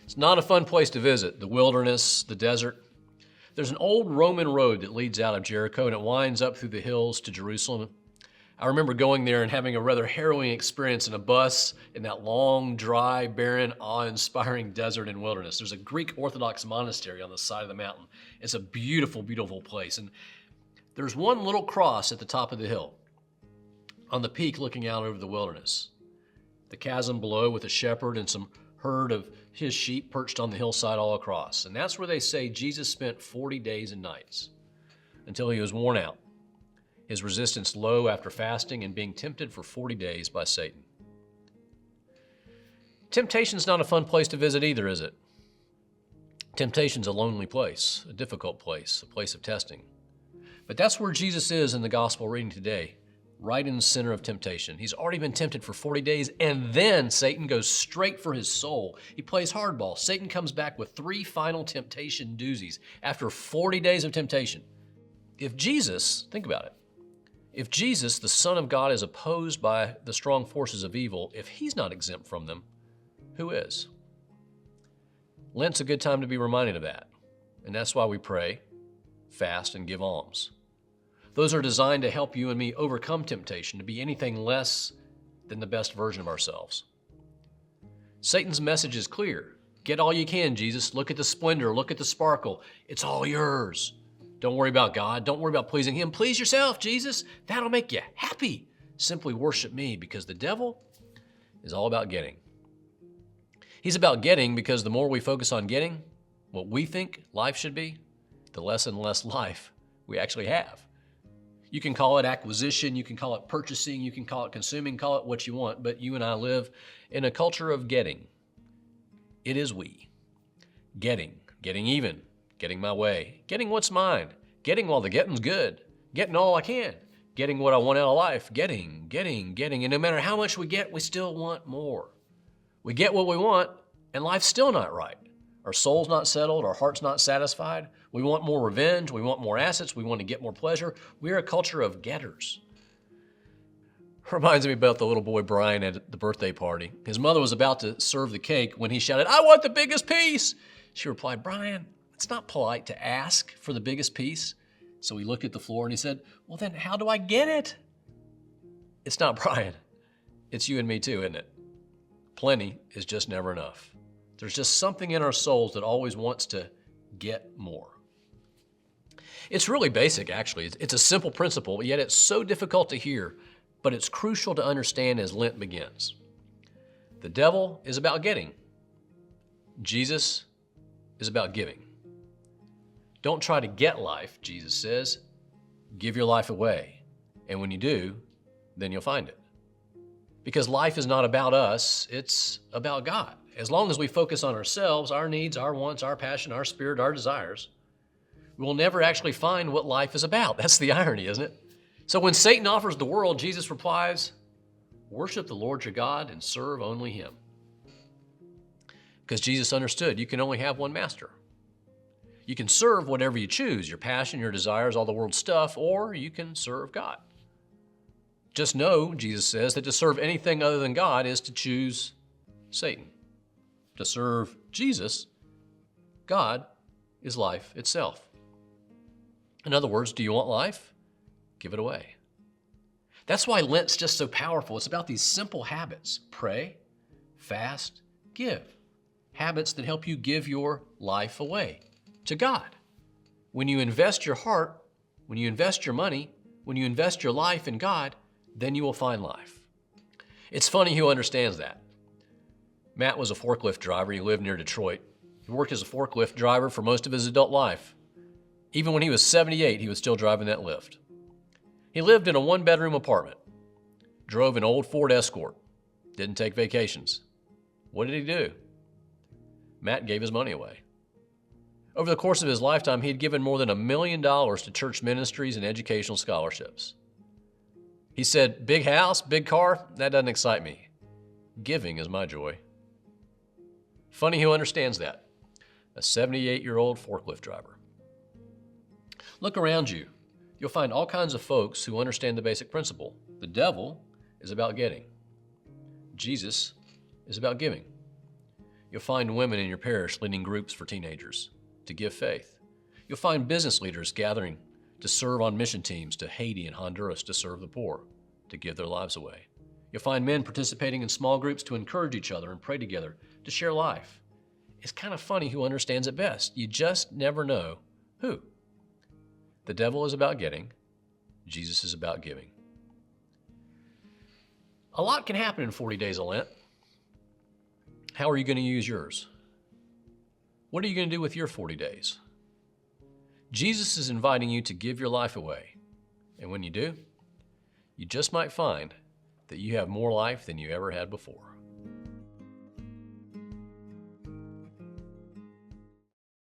It's not a fun place to visit, the wilderness, the desert. There's an old Roman road that leads out of Jericho and it winds up through the hills to Jerusalem. I remember going there and having a rather harrowing experience in a bus in that long, dry, barren, awe-inspiring desert and wilderness. There's a Greek Orthodox monastery on the side of the mountain. It's a beautiful, beautiful place. And there's one little cross at the top of the hill on the peak looking out over the wilderness. The chasm below with a shepherd and some herd of his sheep perched on the hillside all across. And that's where they say Jesus spent 40 days and nights until he was worn out, his resistance low after fasting and being tempted for 40 days by Satan. Temptation's not a fun place to visit either, is it? Temptation's a lonely place, a difficult place, a place of testing. But that's where Jesus is in the gospel reading today, right in the center of temptation. He's already been tempted for 40 days, and then Satan goes straight for his soul. He plays hardball. Satan comes back with 3 final temptation doozies after 40 days of temptation. If Jesus, think about it, if Jesus, the Son of God, is opposed by the strong forces of evil, if he's not exempt from them, who is? Lent's a good time to be reminded of that, and that's why we pray, fast, and give alms. Those are designed to help you and me overcome temptation, to be anything less than the best version of ourselves. Satan's message is clear. Get all you can, Jesus. Look at the splendor. Look at the sparkle. It's all yours. Don't worry about God. Don't worry about pleasing him. Please yourself, Jesus. That'll make you happy. Simply worship me, because the devil is all about getting. He's about getting because the more we focus on getting what we think life should be, the less and less life we actually have. You can call it acquisition, you can call it purchasing, you can call it consuming, call it what you want, but you and I live in a culture of getting. It is we. Getting even, getting my way, getting what's mine, getting while the getting's good, getting all I can, getting what I want out of life, getting. And no matter how much we get, we still want more. We get what we want, and life's still not right. Our soul's not settled, our heart's not satisfied. We want more revenge, we want more assets, we want to get more pleasure. We're a culture of getters. Reminds me about the little boy Brian at the birthday party. His mother was about to serve the cake when he shouted, "I want the biggest piece!" She replied, "Brian, it's not polite to ask for the biggest piece." So he looked at the floor and he said, "Well then, how do I get it?" It's not Brian. It's you and me too, isn't it? Plenty is just never enough. There's just something in our souls that always wants to get more. It's really basic, actually. It's a simple principle, yet it's so difficult to hear, but it's crucial to understand as Lent begins. The devil is about getting. Jesus is about giving. Don't try to get life, Jesus says. Give your life away. And when you do, then you'll find it. Because life is not about us, it's about God. As long as we focus on ourselves, our needs, our wants, our passion, our spirit, our desires, we will never actually find what life is about. That's the irony, isn't it? So when Satan offers the world, Jesus replies, "Worship the Lord your God and serve only him." Because Jesus understood you can only have one master. You can serve whatever you choose, your passion, your desires, all the world's stuff, or you can serve God. Just know, Jesus says, that to serve anything other than God is to choose Satan. To serve Jesus, God, is life itself. In other words, do you want life? Give it away. That's why Lent's just so powerful. It's about these simple habits. Pray, fast, give. Habits that help you give your life away to God. When you invest your heart, when you invest your money, when you invest your life in God, then you will find life. It's funny who understands that. Matt was a forklift driver. He lived near Detroit. He worked as a forklift driver for most of his adult life. Even when he was 78, he was still driving that lift. He lived in a 1-bedroom apartment, drove an old Ford Escort, didn't take vacations. What did he do? Matt gave his money away. Over the course of his lifetime, he had given more than $1 million to church ministries and educational scholarships. He said, "Big house, big car, that doesn't excite me. Giving is my joy." Funny who understands that. A 78-year-old forklift driver. Look around you. You'll find all kinds of folks who understand the basic principle. The devil is about getting. Jesus is about giving. You'll find women in your parish leading groups for teenagers to give faith. You'll find business leaders gathering to serve on mission teams to Haiti and Honduras to serve the poor, to give their lives away. You'll find men participating in small groups to encourage each other and pray together, to share life. It's kind of funny who understands it best. You just never know who. The devil is about getting. Jesus is about giving. A lot can happen in 40 days of Lent. How are you going to use yours? What are you going to do with your 40 days? Jesus is inviting you to give your life away. And when you do, you just might find that you have more life than you ever had before.